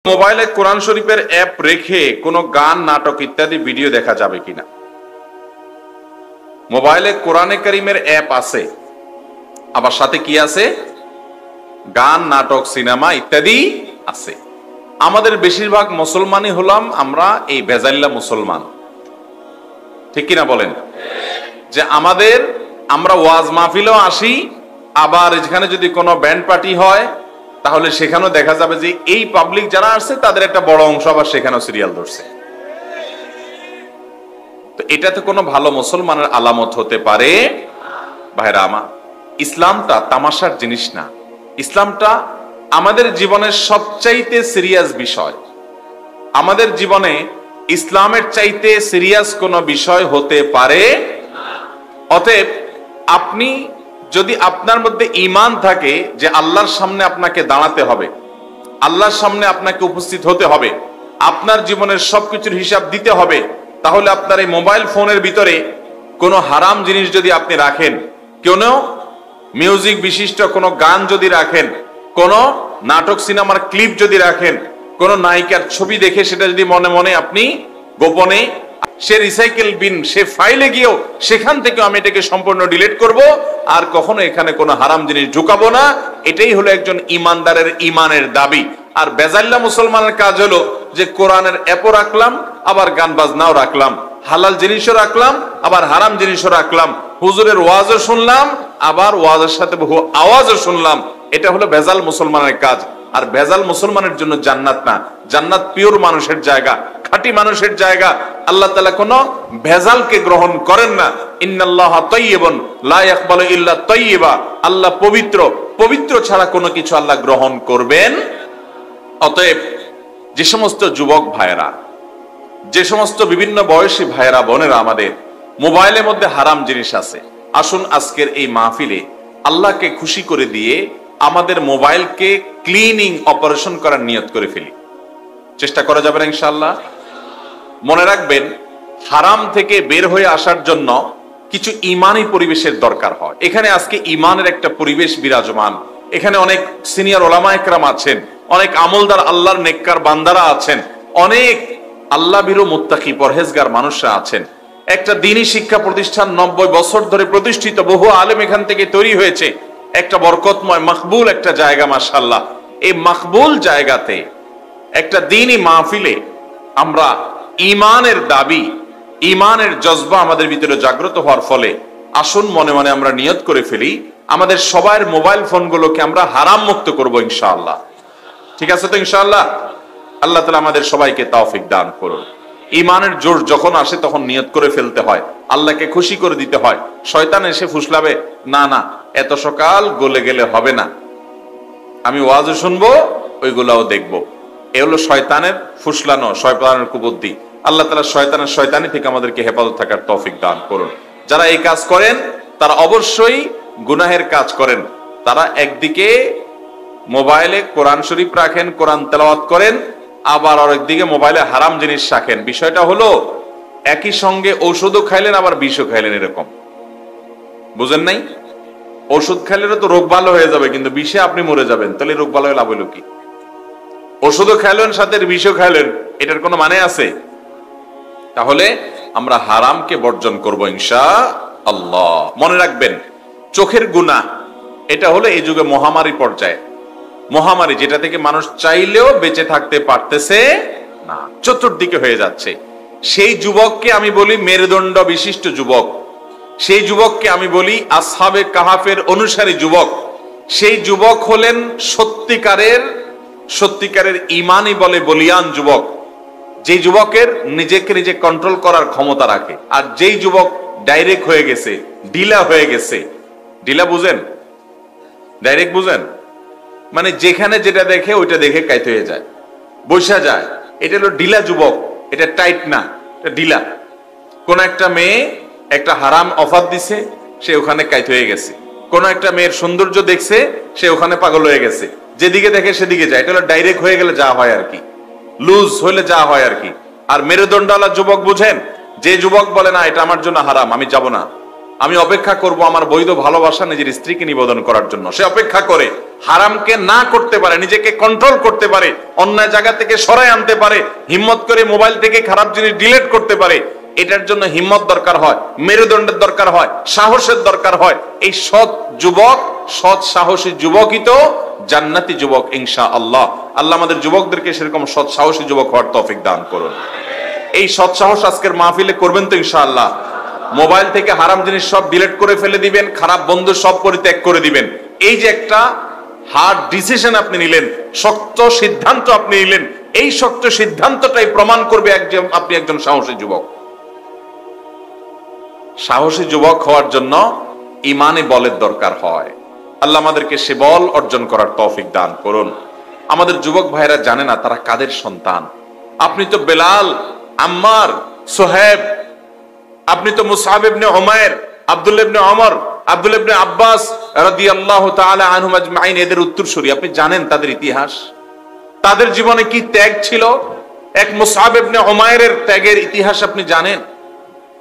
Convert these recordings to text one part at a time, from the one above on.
মোবাইলে কোরআন শরীফের অ্যাপ রেখে কোনো গান, নাটক ইত্যাদি ভিডিও দেখা যাবে কিনা? মোবাইলে কোরআনে কারীমের অ্যাপ আছে, আবার সাথে কি আছে? গান, নাটক, সিনেমা ইত্যাদি আছে। আমাদের বেশিরভাগ মুসলমানই হলাম আমরা এই বেজাল্লা মুসলমান, ঠিক কিনা বলেন? যে আমরা ওয়াজ মাহফিলেও আসি, আবার এখানে যদি কোনো ব্যান্ড পার্টি হয় তাহলে সেখানেও দেখা যাবে যে এই পাবলিক যারা আসছে তাদের একটা বড় অংশ আবার সেখানেও সিরিয়াল ধরছে। তো এটা তো কোনো ভালো মুসলমানের আলামত হতে পারে? ভাইরা আমার, ইসলামটা তামাশার জিনিস না। ইসলামটা আমাদের জীবনের সবচাইতে সিরিয়াস বিষয়। আমাদের জীবনে ইসলামের চাইতে সিরিয়াস কোনো বিষয় হতে পারে? অতএব আপনি যদি আপনার মধ্যে ঈমান থাকে যে আল্লাহর সামনে আপনাকে দাঁড়াতে হবে, আল্লাহর সামনে আপনাকে উপস্থিত হতে হবে, আপনার জীবনের সবকিছুর হিসাব দিতে হবে, তাহলে আপনার এই মোবাইল ফোনের ভিতরে কোনো হারাম জিনিস যদি আপনি রাখেন, কোনো মিউজিক বিশিষ্ট কোনো গান যদি রাখেন, কোনো নাটক সিনেমার ক্লিপ যদি রাখেন, কোনো নায়িকার ছবি দেখে সেটা যদি মনে মনে আপনি গোপনে সে রিসাইকেল বিন, সে ফাইলে গিয়েও সেখান থেকে আমি এটাকে সম্পূর্ণ ডিলিট করব, আর কখনো এখানে কোনো হারাম জিনিস ঢুকাবো না, এটাই হলো একজন ইমানদারের ইমানের দাবি। আর বেজাল্লা মুসলমানের কাজ হলো যে কোরআনের অ্যাপও রাখলাম, আবার গান বাজনাও রাখলাম, হালাল জিনিসও রাখলাম, আবার হারাম জিনিসও রাখলাম, হুজুরের ওয়াজও শুনলাম, আবার ওয়াজের সাথে বহু আওয়াজও শুনলাম। এটা হলো ভেজাল মুসলমানের কাজ। আর ভেজাল মুসলমানের জন্য জান্নাত না। জান্নাত পিওর মানুষের জায়গা, খাঁটি মানুষের জায়গা। আল্লাহ তাআলা কোনো ভেজালকে গ্রহণ করেন না। ইন্নাল্লাহা তাইয়্যিবুন লা ইয়াকবালু ইল্লা তাইয়্যিবা। আল্লাহ পবিত্র, পবিত্র ছাড়া কোনো কিছু আল্লাহ গ্রহণ করবেন। অতএব যে সমস্ত যুবক ভাইয়েরা, যে সমস্ত বিভিন্ন বয়সী ভাইয়েরা বোনেরা আমাদের মোবাইলের মধ্যে হারাম জিনিস আছে, আসুন আজকের এই মাহফিলে আল্লাহকে খুশি করে দিয়ে আমাদের মোবাইলকে ক্লিনিং অপারেশন করার নিয়ত করে ফেলি। চেষ্টা করা যাবে না ইনশাআল্লাহ? মনে রাখবেন, হারাম থেকে বের হয়ে আসার জন্য কিছু ঈমানি পরিবেশের দরকার হয়। এখানে আজকে ঈমানের একটা পরিবেশ বিরাজমান। এখানে অনেক সিনিয়র ওলামা একরাম আছেন, অনেক আমলদার আল্লাহর নেককার বান্দারা আছেন, অনেক আল্লাহ ভীরু মুত্তাকি পরহেজগার মানুষরা আছেন। একটা দ্বীনি শিক্ষা প্রতিষ্ঠান 90 বছর ধরে প্রতিষ্ঠিত, বহু আলেম এখান থেকে তৈরি হয়েছে। একটা বরকতময় মাকবুল একটা জায়গা, মাশাআল্লাহ। এই মাকবুল জায়গাতে একটা দ্বীনি মাহফিলে আমরা ঈমানের দাবি, ঈমানের জজবা আমাদের ভিতরে জাগ্রত হওয়ার ফলে আসুন মনে মনে আমরা নিয়ত করে ফেলি, আমাদের সবার মোবাইল ফোনগুলোকে আমরা হারাম মুক্ত করব ইনশাআল্লাহ। ঠিক আছে তো ইনশাআল্লাহ? আল্লাহ তাআলা আমাদের সবাইকে তৌফিক দান করুন। ঈমানের জোর যখন আসে তখন নিয়ত করে ফেলতে হয়, আল্লাহকে খুশি করে দিতে হয়। শয়তান এসে ফুসলাবে, না না এত সকাল গলে গেলে হবে না, আমি ওয়াজও শুনবো, ওইগুলাও দেখবো। এ হলো শয়তানের ফুসলানো, শয়তানের কুবুদ্ধি। আল্লাহ তাআলা শয়তানি থেকে আমাদেরকে হেফাজত থাকার তৌফিক দান করুন। যারা এই কাজ করেন তারা অবশ্যই গুনাহের কাজ করেন। তারা একদিকে মোবাইলে কোরআন শরীফ রাখেন, কোরআন তেলাওয়াত করেন, আবার আরেকদিকে মোবাইলে হারাম জিনিস রাখেন। বিষয়টা হলো একই সঙ্গে ঔষধও খাইলেন আবার বিষও খাইলেন, এরকম। বুঝেন নাই? ওষুধ খাইলে তো রোগ ভালো হয়ে যাবে, কিন্তু বিষে আপনি মরে যাবেন, তাহলে রোগ ভালো হয়ে লাভ হলো কি? ওষুধও খাইলেন সাথে বিষও খাইলেন, এটার কোনো মানে আছে? তাহলে আমরা হারামকে বর্জন করব ইনশাআল্লাহ। মনে রাখবেন, চোখের গুনাহ এটা হলো এই যুগে মহামারী পর্যায়ে। মহামারী যেটা থেকে মানুষ চাইলেও বেঁচে থাকতে পারতেছে না, চতুর্দিকে হয়ে যাচ্ছে। সেই যুবককে আমি বলি মেরুদণ্ড বিশিষ্ট যুবক, সেই যুবককে আমি বলি আসহাবে কাহাফের অনুসারী যুবক। সেই যুবক হলেন সত্যিকারের ঈমানি বলে বলিয়ান যুবক, যে যুবকের নিজেকে নিজে কন্ট্রোল করার ক্ষমতা রাখে। আর যেই যুবক ডাইরেক্ট হয়ে গেছে, ঢিলা হয়ে গেছে, ঢিলা বুঝেন? ডাইরেক্ট বুঝেন? মানে যেখানে যেটা দেখে ওইটা দেখে কাইত হয়ে যায়, বৈশা যায়। এটা হলো ঢিলা যুবক, এটা টাইট না, এটা ঢিলা। কোন একটা মেয়ে একটা হারাম অফার দিছে, সে ওখানে কাইত হয়ে গেছে। কোন একটা মেয়ের সৌন্দর্য দেখছে, সে ওখানে পাগল হয়ে গেছে, যেদিকে দেখে সেদিকে যায়। এটা হলো ডাইরেক্ট হয়ে গেলে যা হয় আর কি, লুজ হইলে যা হয় আর কি। আর মেরুদণ্ডওয়ালা যুবক বুঝেন? যে যুবক বলে না এটা আমার জন্য হারাম, আমি যাব না, আমি অপেক্ষা করব আমার বৈধ ভালোবাসা নিজের স্ত্রীকে নিবেদন করার জন্য। সে অপেক্ষা করে, হারামকে না করতে পারে, নিজেকে কন্ট্রোল করতে পারে, অন্যায় জায়গা থেকে সরাই আনতে পারে, হিম্মত করে মোবাইল থেকে খারাপ জিনিস ডিলিট করতে পারে। এটার জন্য হিম্মত দরকার হয়, মেরুদণ্ডের দরকার হয়, সাহসের দরকার হয়। এই সৎ যুবক, সৎ সাহসী যুবকই তো জান্নাতি যুবক ইনশাআল্লাহ। আল্লাহ আমাদের যুবকদেরকে সেরকম সৎ সাহসী যুবক হওয়ার তৌফিক দান করুন। এই সৎ সাহস আজকের মাহফিলে করবেন তো ইনশাআল্লাহ। মোবাইল থেকে হারাম জিনিস সব ডিলিট করে ফেলে দিবেন, খারাপ বন্ধু সব পরিত্যাগ করে দিবেন। এই যে একটা হার্ড ডিসিশন আপনি নিলেন, শক্ত সিদ্ধান্ত আপনি নিলেন, এই শক্ত সিদ্ধান্তটাই প্রমাণ করবে আপনি একজন সাহসী যুবক। সাহসী যুবক হওয়ার জন্য ইমানে বলের দরকার হয়। আল্লাহ আমাদেরকে সে বল অর্জন করার তৌফিক দান করুন। আমাদের যুবক ভাইরা জানে না তারা কাদের সন্তান। আপনি তো বেলাল, আম্মার, সোহেব, আপনি তো মুসআব ইবনে উমাইর, আব্দুল্লাহ ইবনে ওমর, আব্দুল্লাহ ইবনে আব্বাস রাদিয়াল্লাহু তাআলা আনহুম আজমাইন, এদের উত্তরসূরি। আপনি জানেন তাদের ইতিহাস, তাদের জীবনে কি ত্যাগ ছিল। এক মুসআব ইবনে উমাইরের ত্যাগের ইতিহাস আপনি জানেন।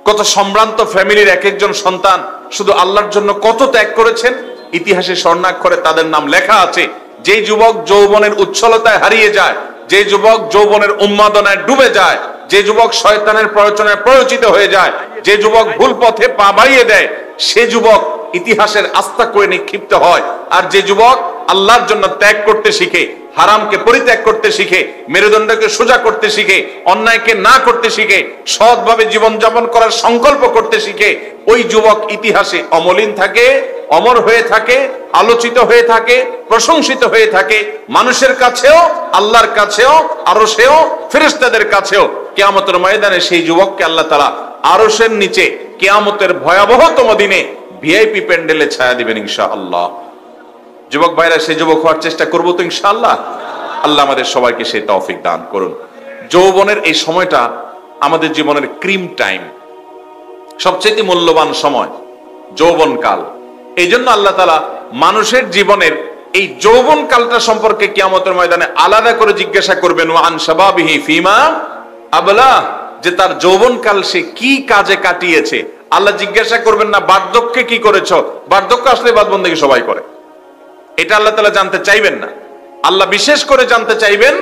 কত সম্ভ্রান্ত ফ্যামিলির এক একজন সন্তান শুধু আল্লাহর জন্য কত ত্যাগ করেছেন, ইতিহাসে স্বর্ণাক্ষরে তাদের নাম লেখা আছে। যে যুবক যৌবনের উচ্ছলতায় হারিয়ে যায়, যে যুবক যৌবনের উন্মাদনায় ডুবে যায়, যে যুবক শয়তানের প্ররোচনায় প্ররোচিত হয়ে যায়, যে যুবক ভুল পথে পা বাড়িয়ে দেয়, সে যুবক ইতিহাসের আস্থা করে নিক্ষিপ্ত হয়। আর যে যুবক আল্লাহর জন্য ত্যাগ করতে শিখে, হারামকে পরিত্যাগ করতে শিখে, মেরুদণ্ডকে সোজা করতে শিখে, অন্যায়কে না করতে শিখে, সৎভাবে জীবনযাপন করার সংকল্প করতে শিখে, ওই যুবক ইতিহাসে অমলিন থাকে, অমর হয়ে থাকে, আলোচিত হয়ে থাকে, প্রশংসিত হয়ে থাকে, মানুষের কাছেও, আল্লাহর কাছেও, আরশেও, ফেরেশতাদের কাছেও। কিয়ামতের ময়দানে সেই যুবককে আল্লাহ তাআলা আরশের নিচে কিয়ামতের ভয়াবহতম দিনে ভিআইপি প্যান্ডেলে ছায়া দিবেন ইনশাআল্লাহ। যুবক ভাইরা, সেই যুবক হওয়ার চেষ্টা করবো তো ইনশাআল্লাহ। আল্লাহ আমাদের সবাইকে সেই তৌফিক দান করুন। যৌবনের এই সময়টা আমাদের জীবনের ক্রিম টাইম, সবচেয়ে মূল্যবান সময় যৌবন কাল। এই জন্য আল্লাহ তাআলা মানুষের জীবনের এই যৌবন কালটা সম্পর্কে কিয়ামতের ময়দানে আলাদা করে জিজ্ঞাসা করবেন, ওয়া আন শাবাবিহি ফিমা আবলা, যে তার যৌবন কাল সে কি কাজে কাটিয়েছে। আল্লাহ জিজ্ঞাসা করবেন না বার্ধক্যে কি করেছো, বার্ধক্য আসলে বাদ বন্দেগী সবাই করে, এটা আল্লাহ তাআলা জানতে চাইবেন না। আল্লাহ বিশেষ করে জানতে চাইবেন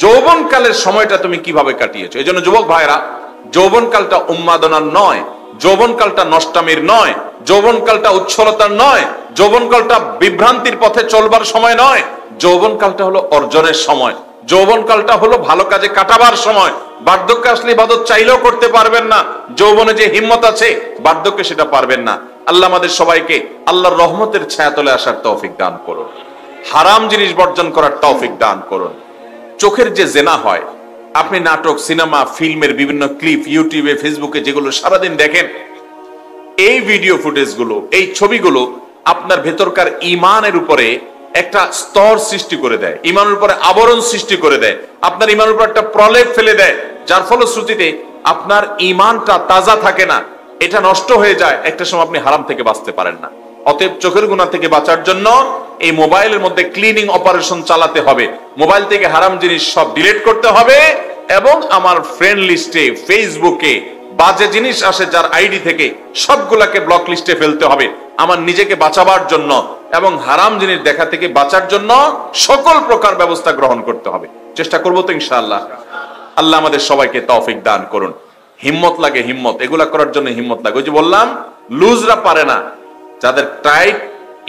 যৌবন কালের সময়টা তুমি কিভাবে কাটিয়েছো। এই জন্য যুবক ভাইরা, যৌবন কালটা উন্মাদনার নয়, যৌবন কালটা নষ্টামির নয়, যৌবন কালটা উচ্ছলতার নয়, যৌবন কালটা বিভ্রান্তির পথে চলবার সময় নয়। যৌবন কালটা হলো অর্জনের সময়, যৌবন কালটা হলো ভালো কাজে কাটাবার সময়। বার্ধক্য আসলে ইবাদত চাইলেও করতে পারবেন না, যৌবনে যে হিম্মত আছে বার্ধক্যে সেটা পারবেন না। আল্লাহ আমাদের সবাইকে আল্লাহর রহমতের ছায়াতলে আসার তৌফিক দান করুন, হারাম জিনিস বর্জন করার তৌফিক দান করুন। চোখের যে জেনা হয়, আপনি নাটক, সিনেমা, ফিল্মের বিভিন্ন ক্লিপ ইউটিউবে, ফেসবুকে যেগুলো সারাদিন দেখেন, এই ভিডিও ফুটেজগুলো, এই ছবিগুলো আপনার ভেতরকার ইমানের উপরে একটা স্তর সৃষ্টি করে দেয়, ইমানের উপরে আবরণ সৃষ্টি করে দেয়, আপনার ইমানের উপর একটা প্রলেপ ফেলে দেয়, যার ফলশ্রুতিতে আপনার ইমানটা তাজা থাকে না, এটা নষ্ট হয়ে যায়। একটা সময় আপনি হারাম থেকে বাঁচতে পারেন না। অতএব চোখের গুনাহ থেকে বাঁচার জন্য এই মোবাইলের মধ্যে ক্লিনিং অপারেশন চালাতে হবে। মোবাইল থেকে হারাম জিনিস সব ডিলিট করতে হবে এবং আমার ফ্রেন্ড লিস্টে, ফেসবুকে বাজে জিনিস আসে যার আইডি থেকে, সবগুলাকে ব্লক লিস্টে ফেলতে হবে আমার নিজেকে বাঁচাবার জন্য, এবং হারাম জিনিস দেখা থেকে বাঁচার জন্য সকল প্রকার ব্যবস্থা গ্রহণ করতে হবে। চেষ্টা করবো তো ইনশাআল্লাহ। আল্লাহ আমাদের সবাইকে তৌফিক দান করুন। হিম্মত লাগে, হিম্মত, এগুলা করার জন্য হিম্মত লাগে। ওই যে বললাম, লুজরা পারে না, যাদের টাইট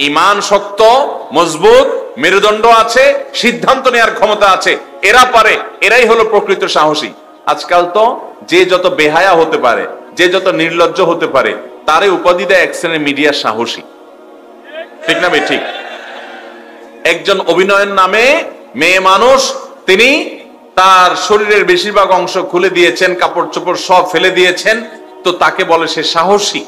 ইমান, শক্ত মজবুত মেরুদণ্ড আছে, সিদ্ধান্ত নেওয়ার ক্ষমতা আছে, এরা পারে, এরাই হলো প্রকৃত সাহসী। আজকাল তো যে যত বেহায়া হতে পারে, যে যত নির্লজ্জ হতে পারে, তারে উপাধি দেয় এক শ্রেণীর মিডিয়া সাহসী। ঠিক না ভাই? ঠিক। একজন অভিনয়ের নামে মেয়ে মানুষ, তিনি তার শরীরের বেশিরভাগ অংশ খুলে দিয়েছেন, কাপড় চোপড় সব ফেলে দিয়েছেন, তো তাকে বলে সে সাহসী।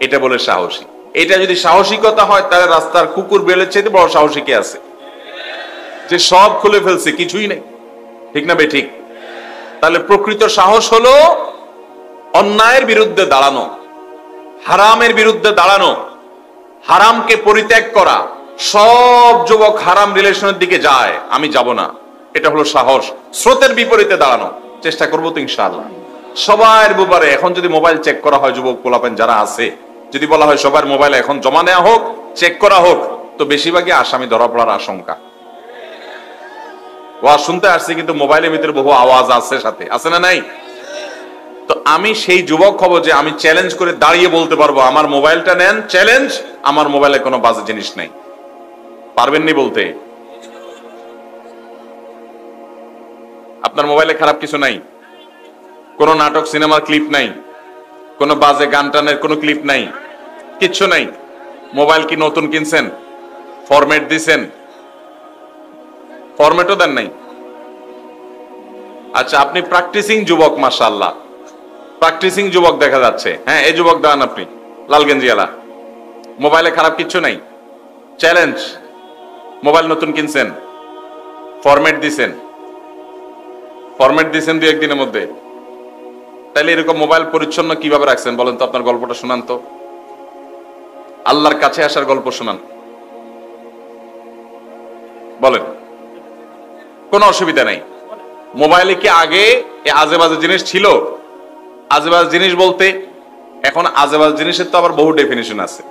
এটা বলে সাহসী। এটা যদি সাহসিকতা হয়, তাহলে রাস্তার কুকুর বেলের চাইতে বড় সাহসী কে আছে, যে সব খুলে ফেলছে, কিছুই নেই। ঠিক না ভাই? ঠিক। তাহলে প্রকৃত সাহস হলো অন্যায়ের বিরুদ্ধে দাঁড়ানো, হারামের বিরুদ্ধে দাঁড়ানো, হারামকে পরিত্যাগ করা। সব যুবক হারাম রিলেশনের দিকে যায়, আমি যাব না, এটা হলো সাহস। স্রোতের বিপরীতে দাঁড়ানো। চেষ্টা করবো তো ইনশাআল্লাহ। সবার ব্যাপারে এখন যদি মোবাইল চেক করা হয়, যুবক পোলাপেন যারা আছে, যদি বলা হয় সবার মোবাইল এখন জমা নেওয়া হোক, চেক করা হোক, তো বেশিরভাগই আসামি ধরা পড়ার আশঙ্কা। ওয়াজ শুনতে আসছে কিন্তু মোবাইলের ভিতরে বহু আওয়াজ আছে, সাথে আছে না নাই? তো আমি সেই যুবক হব যে আমি চ্যালেঞ্জ করে দাঁড়িয়ে বলতে পারবো আমার মোবাইলটা নেন, চ্যালেঞ্জ, আমার মোবাইলে কোনো বাজে জিনিস নেই। পারবেননি বলতে? আপনার মোবাইলে খারাপ কিছু নাই, কোনো নাটক সিনেমার ক্লিপ নাই, কোনো বাজে গান টানের কোনো ক্লিপ নাই, কিচ্ছু নাই। মোবাইল কি নতুন কিনছেন? ফরম্যাট দিছেন? ফরম্যাটও দেন নাই। আচ্ছা, আপনি প্র্যাকটিসিং যুবক, মাশাআল্লাহ, প্র্যাকটিসিং যুবক দেখা যাচ্ছে। হ্যাঁ, এই যুবক দান আপনি, লাল গেঞ্জিওয়ালা, মোবাইলে খারাপ কিচ্ছু নাই, চ্যালেঞ্জ। মোবাইল নতুন কিনছেন, ফরম্যাট দিছেন, ফরম্যাট দিছেন 2-1 দিনের মধ্যে। তাইলে এরকম মোবাইল পরিচ্ছন্ন কিভাবে রাখছেন বলেন তো? আপনার গল্পটা শোনান তো, আল্লাহর কাছে আসার গল্প শোনান, বলেন। কোনো অসুবিধা নাই। মোবাইলে কি আগে আজেবাজে জিনিস ছিল? আজেবাজে জিনিস বলতে এখন আজেবাজে জিনিসের তো আবার বহু ডেফিনিশন আছে।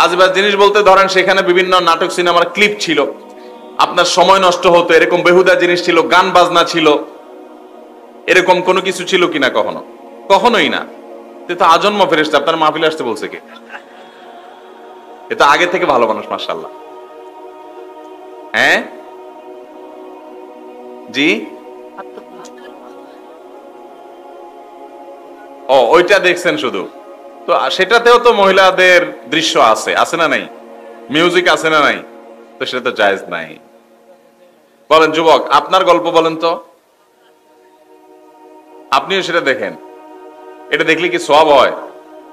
আজেবাজে জিনিস বলতে ধরেন সেখানে বিভিন্ন নাটক সিনেমার ক্লিপ ছিল, আপনার সময় নষ্ট হতো, এরকম বেহুদা জিনিস ছিল, গান বাজনা ছিল, এরকম কোনো কিছু ছিল কিনা? কখনো? কখনোই না। তো আজন্ম ফেরেশতা আপনার মাহফিলে আসতে বলছে কে? এটা আগে থেকে ভালো মানুষ, মাশাআল্লাহ। হ্যাঁ জি, ও ওইটা দেখছেন শুধু? তো সেটাতেও তো মহিলাদের দৃশ্য আছে, আছে না নাই? মিউজিক আছে না নাই? তো সেটা তো জায়েজ নাই। বলেন যুবক, আপনার গল্প বলেন তো, আপনিও সেটা দেখেন। এটা দেখলে কি সওয়াব হয়?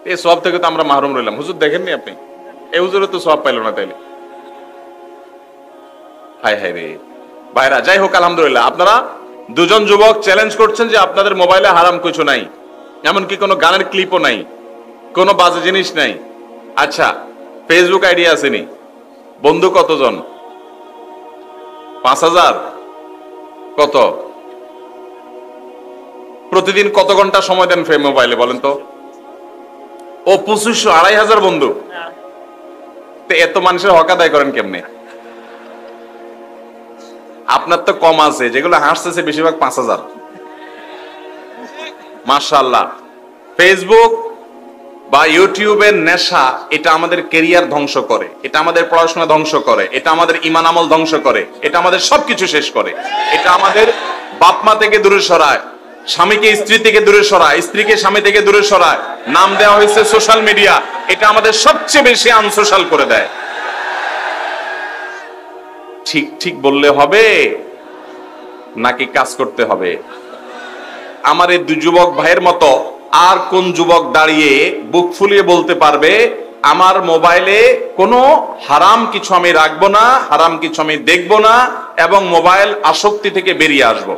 এই সওয়াব থেকে তো আমরা মাহরুম রইলাম। হুজুর দেখেননি আপনি? এই হুজুরও তো সওয়াব পাইল না তাইলে। হায় হায় রে ভাইরা। যাই হোক, আলহামদুলিল্লাহ, আপনারা দুজন যুবক চ্যালেঞ্জ করছেন যে আপনাদের মোবাইলে হারাম কিছু নাই, এমনকি কোনো গানের ক্লিপও নাই, কোনো বাজে জিনিস নাই। আচ্ছা, ফেসবুক আইডি আসেনি? বন্ধু কতজন? 5000? কত? প্রতিদিন কত ঘন্টা সময় দেন মোবাইলে বলেন তো? ও 2500, 2500 বন্ধু। তো এত মানুষের হক আদায় করেন কেমনে? আপনার তো কম আছে, যেগুলো হাসতেছে বেশিরভাগ 5000। মাশাআল্লাহ। ফেসবুক বা ইউটিউবের নেশা, এটা আমাদের কেরিয়ার ধ্বংস করে, এটা আমাদের পড়াশোনা ধ্বংস করে, এটা আমাদের ঈমান আমল ধ্বংস করে, এটা আমাদের সবকিছু শেষ করে। এটা আমাদের বাপ মা থেকে দূরে সরায়, স্বামীকে স্ত্রী থেকে দূরে সরায়, স্ত্রীকে স্বামী থেকে দূরে সরায়। নাম দেওয়া হয়েছে সোশ্যাল মিডিয়া, এটা আমাদের সবচেয়ে বেশি আনসোশ্যাল করে দেয়। ঠিক ঠিক বললে হবে নাকি কাজ করতে হবে? আমার এই দুই যুবক ভাইয়ের মতো আর কোন যুবক দাঁড়িয়ে বুক ফুলিয়ে বলতে পারবে আমার মোবাইলে কোনো হারাম কিছু আমি রাখবো না, হারাম কিছু আমি দেখবো না, এবং মোবাইল আসক্তি থেকে বেরিয়ে আসবো?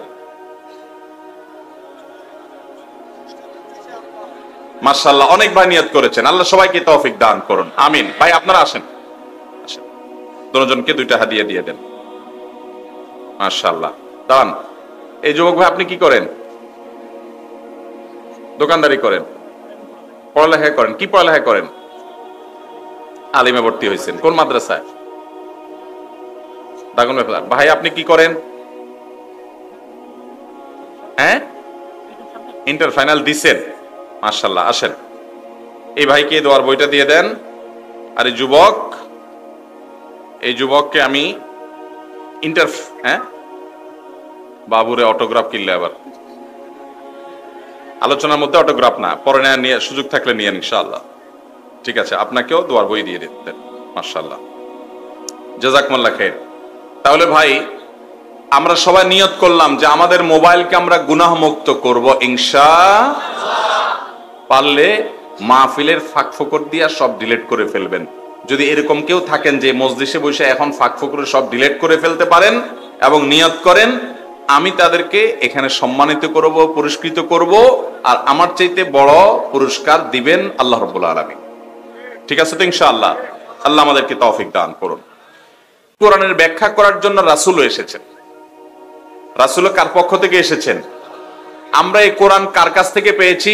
মাশাআল্লাহ, অনেক ভাই নিয়ত করেছেন। আল্লাহ সবাইকে তৌফিক দান করুন, আমিন। ভাই আপনারা আসেন, দুজনকে 2টা হাদিয়া দিয়ে দেন। মাশাআল্লাহ, দান। এই যুবক ভাই, আপনি কি করেন? দোকানদারি করেন? পড়ালেখা করেন? কি পড়ালেখা করেন? আলিমে ভর্তি হয়েছেন? কোন মাদ্রাসায়? দাগন ভাই, আপনি কি করেন? হ্যাঁ, ইন্টার ফাইনাল দিছেন? মাশাআল্লাহ, আসেন। এই ভাইকে দোয়ার বইটা দিয়ে দেন। আর এই যুবককে আমি ইন্টার, হ্যাঁ, বাবুরে অটোগ্রাফ কিনলে আবার আলোচনার মধ্যে অটোগ্রাফ না, পরে নিয়ে সুযোগ থাকলে নিয়ে ইনশাআল্লাহ। ঠিক আছে, আপনাকেও দোয়ার বই দিয়ে দিতেন। মাশাআল্লাহ, জাযাকুমুল্লাহ খাইর। তাহলে ভাই, আমরা সবাই নিয়ত করলাম যে আমাদের মোবাইলকে আমরা গুনাহ মুক্ত করব ইনশাআল্লাহ। পারলে মাহফিলের ফাঁক ফোকর দিয়া সব ডিলিট করে ফেলবেন। যদি এরকম কেউ থাকেন যে মজলিসে বসে এখন ফাঁক ফোকর সব ডিলিট করে ফেলতে পারেন এবং নিয়ত করেন আমি তাদেরকে এখানে সম্মানিত করব, পুরস্কৃত করব, আর আমার চাইতে বড় পুরস্কার দিবেন আল্লাহ রাব্বুল আলামিন। ঠিক আছে তো ইনশাআল্লাহ? আল্লাহ আমাদেরকে তৌফিক দান করুন। কোরআনের ব্যাখ্যা করার জন্য রাসূলও এসেছেন। রাসূল কার পক্ষ থেকে এসেছেন? আমরা এই কোরআন কার কাছ থেকে পেয়েছি?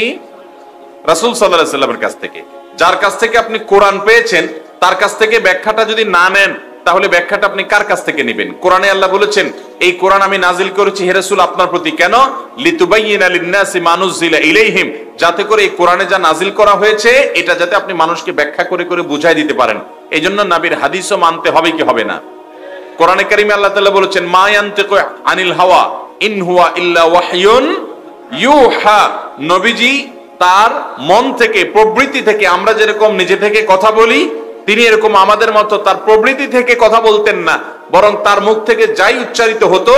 রাসূল সাল্লাল্লাহু আলাইহি সাল্লামের কাছ থেকে। যার কাছ থেকে আপনি কোরআন পেয়েছেন তার কাছ থেকে ব্যাখ্যাটা যদি না নেন তাহলে ব্যাখ্যাটা আপনি কার কাছ থেকে নেবেন? কোরআনে আল্লাহ বলেছেন এই কোরআন আমি নাজিল করেছি হে রাসূল আপনার প্রতি, কেন? লিতুবাইয়িনা লিন-নাসি মা নুযিলা ইলাইহিম, যাতে করে এই কোরআনে যা নাজিল করা হয়েছে এটা যাতে আপনি মানুষকে ব্যাখ্যা করে করে বুঝাই দিতে পারেন। এইজন্য নবীর হাদিসও মানতে হবে কি হবে না? কোরআনে কারিমে আল্লাহ তাআলা বলেছেন মা ইয়ানতিকু আনিল হাওয়া ইন হুয়া ইল্লা ওয়াহয়ুন ইউহা, নবীজি তার মন থেকে প্রবৃত্তি থেকে, আমরা যেরকম নিজে থেকে কথা বলি তিনি এরকম আমাদের মতো তার প্রবৃত্তি থেকে কথা বলতেন না, বরং তার মুখ থেকে যাই উচ্চারিত হতো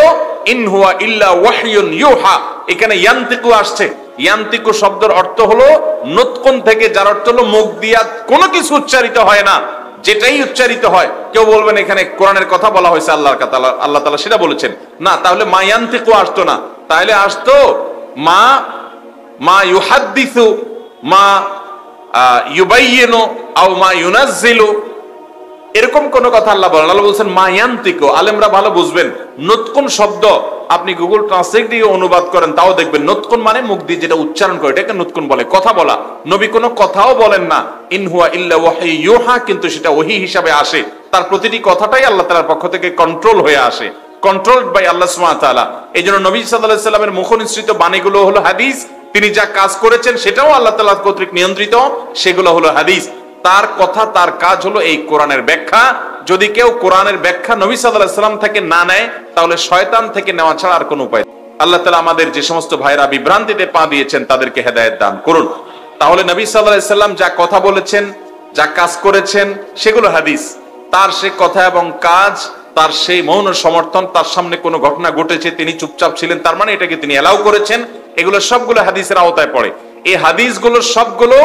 ইন হুয়া ইল্লা ওয়াহয়ুন ইউহা। এখানে ইয়ান্তিকু আসছে, ইয়ান্তিকু শব্দের অর্থ হলো নুতকুন থেকে, যার অর্থ হলো মুখ দিয়া কোনো কিছু উচ্চারিত হয় না, যেটাই উচ্চারিত হয়। কেউ বলবেন এখানে কোরআনের কথা বলা হয়েছে আল্লাহ তাআলা সেটা বলেছেন না, তাহলে মা ইয়ান্তিকু আসতো না, তাহলে আসতো মা ইউহাদ্দিসু মা ইউবাইয়িনু আও মা ইউনাজ্জিলু, এরকম কোন কথা আল্লাহ বলেন। আল্লাহ বলছেন মা ইয়ান্তিকু, আলেমরা ভালো বুঝবেন। নুতকুন শব্দ আপনি গুগল ট্রান্সলেট দিয়ে অনুবাদ করেন তাও দেখবেন নুতকুন মানে মুখ দিয়ে যেটা উচ্চারণ করে এটাকে নুতকুন বলে, কথা বলা। নবী কোনো কথাও বলেন না, ইন হুয়া ইল্লা ওয়াহয়ুন ইউহা, কিন্তু সেটা ওহী হিসাবে আসে। তার প্রতিটি কথাটাই আল্লাহ তাআলার পক্ষ থেকে কন্ট্রোল হয়ে আসে, কন্ট্রোলড বাই আল্লাহ সুবহানাহু ওয়া তাআলা। এইজন্য নবী সাল্লাল্লাহু আলাইহি সাল্লামের মুখনিসৃত বাণীগুলো হলো হাদিস, তিনি যা কাজ করেছেন সেটাও আল্লাহ তাআলা কর্তৃক নিয়ন্ত্রিত, সেগুলো হলো হাদিস। তার কথা তার কাজ হলো এই কোরআনের ব্যাখ্যা। যদি কেউ কোরআনের ব্যাখ্যা নবী সাল্লাল্লাহু আলাইহি সাল্লাম থেকে না নেয় তাহলে শয়তান থেকে নেওয়া ছাড়া আর কোনো উপায় নেই। আল্লাহ তাআলা আমাদের যে সমস্ত ভাইরা বিভ্রান্তিতে পা দিয়েছেন তাদেরকে হেদায়েত দান করুন। তাহলে নবী সাল্লাল্লাহু আলাইহি সাল্লাম যা কথা বলেছেন, যা কাজ করেছেন সেগুলো হাদিস। তার সে কথা এবং কাজ, তার সেই মৌন সমর্থন, তার সামনে কোনো ঘটনা ঘটেছে তিনি চুপচাপ ছিলেন, তার মানে এটাকে তিনি এলাও করেছেন, এগুলো সবগুলো হাদিসের আওতায় পড়ে। এই হাদিসগুলো সবগুলো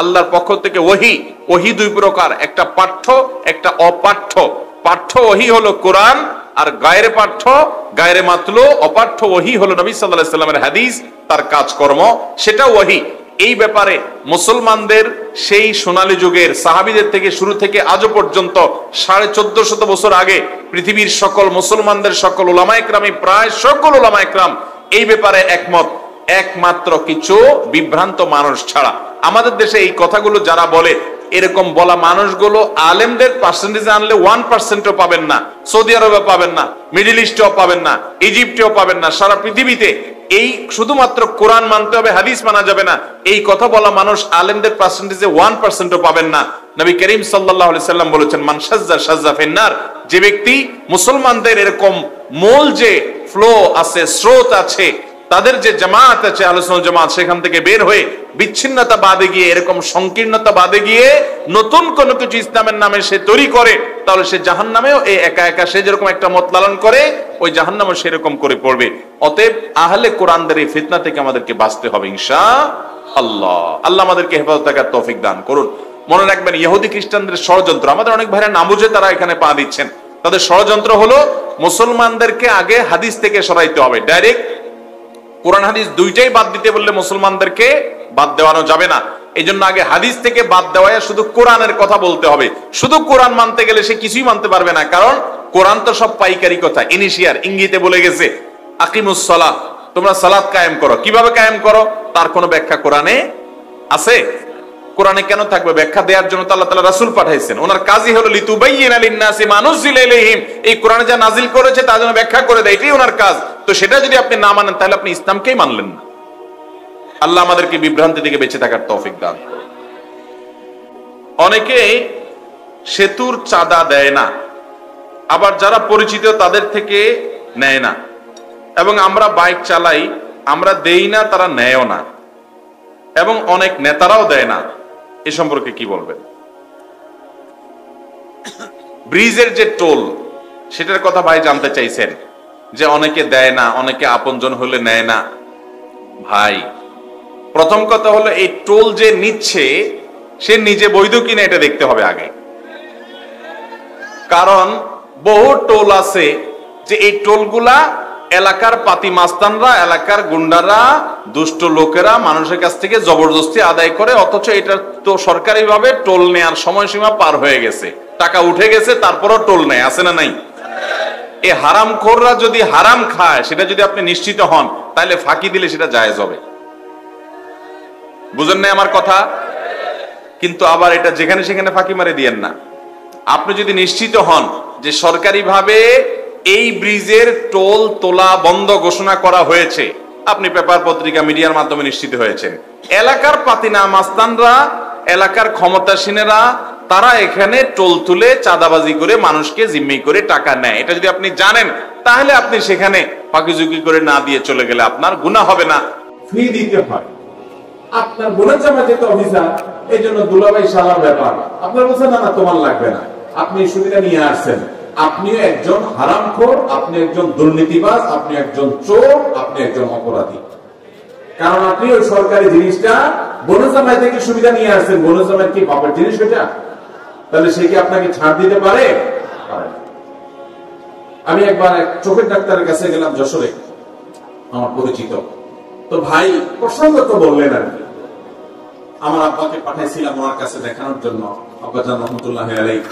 আল্লাহর পক্ষ থেকে ওহী। ওহী দুই প্রকার, একটা পাঠ্য একটা অপাঠ্য। পাঠ্য ওহী হলো কোরআন, আর গায়রে পাঠ্য গায়রে মাতলু অপাঠ্য ওহী হলো নবী সাল্লাল্লাহু আলাইহি সাল্লামের হাদিস, তার কাজকর্ম সেটা ওহী। এই ব্যাপারে মুসলমানদের সেই সোনালী যুগের সাহাবীদের থেকে শুরু থেকে আজও পর্যন্ত 1450 বছর আগে পৃথিবীর সকল মুসলমানদের সকল উলামায়ে কেরাম, প্রায় সকল উলামায়ে কেরাম এই ব্যাপারে একমত, একমাত্র কিছু বিভ্রান্ত মানুষ ছাড়া। আমাদের দেশে এই কথাগুলো যারা বলে, এরকম বলা মানুষগুলো আলেমদের পার্সেন্টেজে আনলে 1%ও পাবেন না। সৌদি আরবে পাবেন না, মিডল ইস্টেও পাবেন না, ইজিপ্টেও পাবেন না, সারা পৃথিবীতে এই শুধুমাত্র কোরআন মানতে হবে, হাদিস মানা যাবে না, এই কথা বলা মানুষ আলেমদের পার্সেন্টেজে 1%ও পাবেন না। নবী করিম সাল্লাল্লাহু আলাইহি সাল্লাম বলেছেন মান শাজ্জা শাজ্জা ফিন্নার, যে ব্যক্তি মুসলমানদের এরকম মূল যে ফ্লো আছে, স্রোত আছে, তাদের যে জামাত আছে আহলে সুন্নাত জামাত, সেখান থেকে বের হয়ে বিচ্ছিন্নতা বাদে গিয়ে, এরকম সংকীর্ণতা বাদে গিয়ে নতুন কোন কিছু ইসলামের নামে সে তৈরি করে, তাহলে সে জাহান্নামেও এই একা একা সে যেরকম একটা মত লালন করে ওই জাহান্নামও সেরকম করে পড়বে। অতএব আহলে কোরআনদের এই ফিতনা থেকে আমাদেরকে বাঁচতে হবে ইনশাআল্লাহ। আল্লাহ আমাদেরকে হেফাজত থাকার তৌফিক দান করুন। মনে রাখবেন ইহুদি খ্রিস্টানদের ষড়যন্ত্র, আমাদের অনেক ভাইরা না বুঝে তারা এখানে পা দিচ্ছেন। তাদের ষড়যন্ত্র হলো মুসলমানদেরকে আগে হাদিস থেকে সরাইতে হবে, ডাইরেক্ট কোরআন হাদিস দুইটাই বাদ দিতে বললে মুসলমানদেরকে বাদ দেওয়ানো যাবে না। এই জন্য আগে হাদিস থেকে বাদ দেওয়ায় শুধু কোরআনের কথা বলতে হবে। শুধু কোরআন মানতে গেলে সে কিছুই মানতে পারবে না, কারণ কোরআন তো সব পাইকারি কথা, ইনিশিয়ার ইঙ্গিতে বলে গেছে আকিমুস সালাহ, তোমরা সালাত কায়েম করো। কিভাবে কায়েম করো তার কোনো ব্যাখ্যা কোরআনে আছে? কোরআনে কেন থাকবে? ব্যাখ্যা দেওয়ার জন্য তো আল্লাহ তাআলা রাসূল পাঠাইছেন, ওনার কাজই হলো লিতুবাইয়িনা লিন-নাসি মা নুযিলা ইলাইহিম, এই কোরআনে যা নাজিল করেছে তার জন্য ব্যাখ্যা করে দেয়, এটাই ওনার কাজ। তো সেটা যদি আপনি না মানেন তাহলে আপনি ইসলামকেই মানলেন না। আল্লাহ আমাদেরকে বিভ্রান্তি থেকে বেঁচে থাকার তৌফিক দান। অনেকে সেতুর চাঁদা দেয় না, আবার যারা পরিচিত তাদের থেকে নেয় না, এবং আমরা বাইক চালাই, আমরা দেই না, তারা নেয়ও না, এবং অনেক নেতারাও দেয় না। এ সম্পর্কে কি বলবেন? ব্রিজের যে টোল সেটার কথা ভাই জানতে চাইছেন, যে অনেকে দেয় না, অনেকে আপনজন হলে নেয় না। ভাই প্রথম কথা হলো এই টোল যে নিচ্ছে সে নিজে বৈধ কিনা এটা দেখতে হবে আগে। কারণ বহু টোল আছে যে এই টোলগুলা এলাকার পাতি মাস্তানরা, এলাকার গুন্ডারা, দুষ্ট লোকেরা মানুষের কাছ থেকে জবরদস্তি আদায় করে, অথচ এটা তো সরকারিভাবে টোল নেয়ার সময়সীমা পার হয়ে গেছে, টাকা উঠে গেছে, তারপরও টোল নেয়, আছে না নাই? এই হারামখোররা যদি হারাম খায় সেটা যদি আপনি নিশ্চিত হন, তাহলে ফাঁকি দিলে সেটা জায়েজ হবে। বুঝেন না আমার কথা? কিন্তু আবার এটা যেখানে সেখানে ফাঁকি মারে দিয়েন না। আপনি যদি নিশ্চিত হন যে সরকারিভাবে এই ব্রিজের টোল তোলা বন্ধ ঘোষণা করা হয়েছে, আপনি পেপার পত্রিকা মিডিয়ার মাধ্যমে নিশ্চিত হয়েছেন, এলাকার পাতিনা মাস্তানরা, এলাকার ক্ষমতাসীনেরা তারা এখানে টোল তুলে চাঁদাবাজি করে মানুষকে জিম্মি করে টাকা নেয়, এটা যদি আপনি জানেন, তাহলে আপনি সেখানে ফাঁকিঝুঁকি করে না দিয়ে চলে গেলে আপনার গুনাহ হবে না। ফ্রি দিতে হয় আপনার বোনের জামাতে তো অফিসার, এই জন্য দুলাভাই শালার ব্যাপার, আপনার বলছেন না না তোমার লাগবে না, আপনি সুবিধা নিয়ে আসছেন। আপনিও একজন হারামখোর, আপনি একজন দুর্নীতিবাজ, আপনি একজন চোর, আপনি একজন অপরাধী। কারণ আপনি ওই সরকারি জিনিসটা বোনের জামাই থেকে সুবিধা নিয়ে আসছেন। বোনের জামাই কি বাপের জিনিস ওইটা? তাহলে সে কি আপনাকে ছাড় দিতে পারে? আমি একবার এক চোখের ডাক্তারের কাছে গেলাম যশোরে, আমার পরিচিত। তো ভাই প্রসঙ্গত বললেন আর কি, আমার আব্বাকে পাঠাইছিলাম ওনার কাছে দেখানোর জন্য। আব্বাজান রহমতুল্লাহ আলাইহি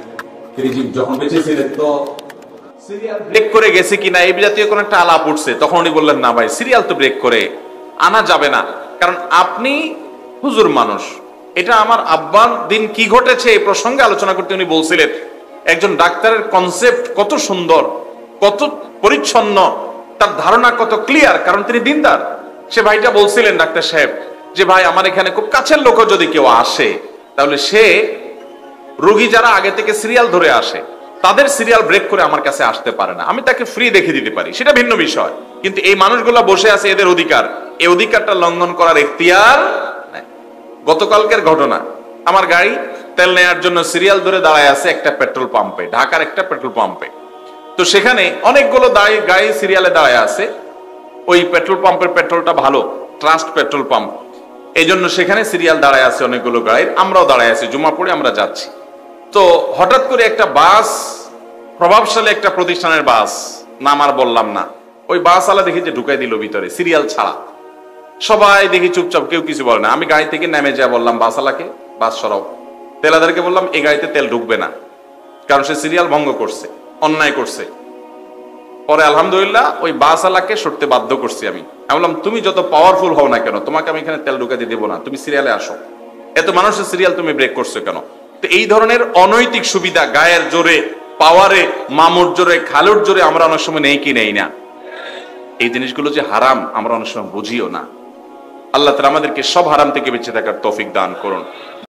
তিনি যখন বেঁচে ছিলেন তো সিরিয়াল ব্রেক করে গেছে কিনা এই জাতীয় কোন একটা আলাপ উঠছে, তখন উনি বললেন না ভাই সিরিয়াল তো ব্রেক করে আনা যাবে না, কারণ আপনি হুজুর মানুষ। এটা আমার আব্বার দিন কি ঘটেছে এই প্রসঙ্গে আলোচনা করতে উনি বলছিলেন। একজন ডাক্তারের কনসেপ্ট কত সুন্দর, কত পরিচ্ছন্ন, তার ধারণা কত ক্লিয়ার, কারণ তিনি দিনদার। সে ভাইটা বলছিলেন ডাক্তার সাহেব যে ভাই আমার এখানে খুব কাছের লোক যদি কেউ আসে, তাহলে সে রোগী যারা আগে থেকে সিরিয়াল ধরে আসে তাদের সিরিয়াল ব্রেক করে আমার কাছে আসতে পারে না, আমি তাকে ফ্রি দেখে দিতে পারি, সেটা ভিন্ন বিষয়। কিন্তু এই মানুষগুলো বসে আছে, এদের অধিকার, এই অধিকারটা লঙ্ঘন করার এখতিয়ার নাই। গতকালকের ঘটনা, আমার গাড়ি তেল নেওয়ার জন্য সিরিয়াল ধরে দাঁড়ায় আছে একটা পেট্রোল পাম্পে, ঢাকার একটা পেট্রোল পাম্পে। তো সেখানে অনেকগুলো গাড়ি সিরিয়ালে দাঁড়ায় আছে। ওই পেট্রোল পাম্পের পেট্রোলটা ভালো, ট্রাস্ট পেট্রোল পাম্প, এই জন্য সেখানে সিরিয়াল দাঁড়ায় আছে অনেকগুলো গাড়ির। আমরাও দাঁড়ায় আছি, জুমা পড়ে আমরা যাচ্ছি। তো হঠাৎ করে একটা বাস, প্রভাবশালী একটা প্রতিষ্ঠানের বাস, নাম আর বললাম না, ওই বাস আলা দেখি যে ঢুকাই দিল ভিতরে সিরিয়াল ছাড়া। সবাই দেখি চুপচাপ, কেউ কিছু বলে না। আমি গাড়ি থেকে নেমে যা বললাম বাসওয়ালাকে, বাস সরাও। তেলাদারকে বললাম এই গাড়িতে তেল ঢুকবে না, কারণ সে সিরিয়াল ভঙ্গ করছে, অন্যায় করছে। পরে আলহামদুলিল্লাহ ওই বাসওয়ালাকে সরতে বাধ্য করছি। আমি বললাম তুমি যত পাওয়ারফুল হও না কেন, তোমাকে আমি এখানে তেল ঢুকাতে দেবো না, তুমি সিরিয়ালে আসো, এত মানুষের সিরিয়াল তুমি ব্রেক করছো কেন? তো এই ধরনের অনৈতিক সুবিধা গায়ের জোরে, পাওয়ারে, মামুর জোরে, খালুর জোরে আমরা অনেক সময় নেই কি নেই না। এই জিনিসগুলো যে হারাম আমরা অনেক সময় বুঝিও না। আল্লাহ তাআলা আমাদেরকে সব হারাম থেকে বেঁচে থাকার তৌফিক দান করুন।